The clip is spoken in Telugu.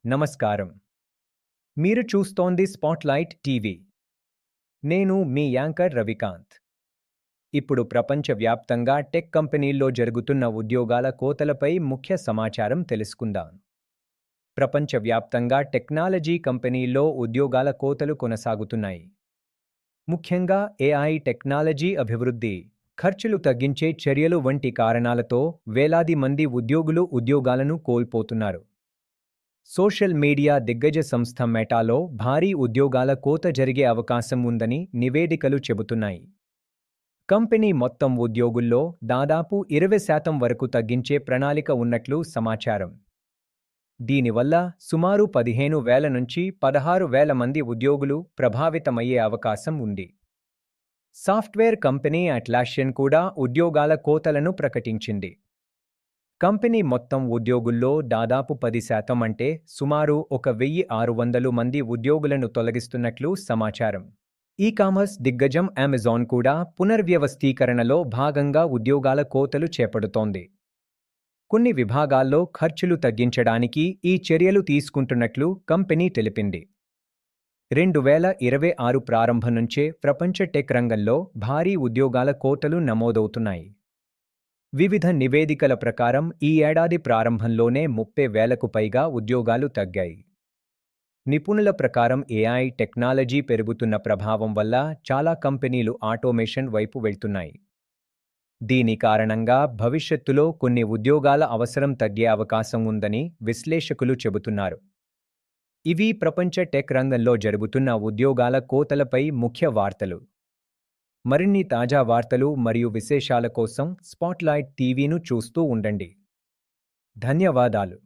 నమస్కారం. మీరు చూస్తోంది స్పాట్లైట్ టీవీ. నేను మీ యాంకర్ రవికాంత్. ఇప్పుడు ప్రపంచవ్యాప్తంగా టెక్ కంపెనీల్లో జరుగుతున్న ఉద్యోగాల కోతలపై ముఖ్య సమాచారం తెలుసుకుందాం. ప్రపంచవ్యాప్తంగా టెక్నాలజీ కంపెనీల్లో ఉద్యోగాల కోతలు కొనసాగుతున్నాయి. ముఖ్యంగా ఏఐ టెక్నాలజీ అభివృద్ధి, ఖర్చులు తగ్గించే చర్యలు వంటి కారణాలతో వేలాది మంది ఉద్యోగాలను కోల్పోతున్నారు. సోషల్ మీడియా దిగ్గజ సంస్థ మెటాలో భారీ ఉద్యోగాల కోత జరిగే అవకాశం ఉందని నివేదికలు చెబుతున్నాయి. కంపెనీ మొత్తం ఉద్యోగుల్లో దాదాపు 20% వరకు తగ్గించే ప్రణాళిక ఉన్నట్లు సమాచారం. దీనివల్ల సుమారు 15,000 నుంచి 16,000 మంది ఉద్యోగులు ప్రభావితమయ్యే అవకాశం ఉంది. సాఫ్ట్వేర్ కంపెనీ అట్లాసియన్ కూడా ఉద్యోగాల కోతలను ప్రకటించింది. కంపెనీ మొత్తం ఉద్యోగుల్లో దాదాపు 10% అంటే సుమారు 1,600 మంది ఉద్యోగులను తొలగిస్తున్నట్లు సమాచారం. ఈ-కామర్స్ దిగ్గజం అమెజాన్ కూడా పునర్వ్యవస్థీకరణలో భాగంగా ఉద్యోగాల కోతలు చేపడుతోంది. కొన్ని విభాగాల్లో ఖర్చులు తగ్గించడానికి ఈ చర్యలు తీసుకుంటున్నట్లు కంపెనీ తెలిపింది. 2026 ప్రారంభం నుంచే ప్రపంచ టెక్ రంగంలో భారీ ఉద్యోగాల కోతలు నమోదవుతున్నాయి. వివిధ నివేదికల ప్రకారం ఈ ఏడాది ప్రారంభంలోనే 30,000కు పైగా ఉద్యోగాలు తగ్గాయి. నిపుణుల ప్రకారం ఏఐ టెక్నాలజీ పెరుగుతున్న ప్రభావం వల్ల చాలా కంపెనీలు ఆటోమేషన్ వైపు వెళ్తున్నాయి. దీని కారణంగా భవిష్యత్తులో కొన్ని ఉద్యోగాల అవసరం తగ్గే అవకాశం ఉందని విశ్లేషకులు చెబుతున్నారు. ఇవి ప్రపంచ టెక్ రంగంలో జరుగుతున్న ఉద్యోగాల కోతలపై ముఖ్య వార్తలు. మరిన్ని తాజా వార్తలు మరియు విశేషాల కోసం స్పాట్లైట్ టీవీను చూస్తూ ఉండండి. ధన్యవాదాలు.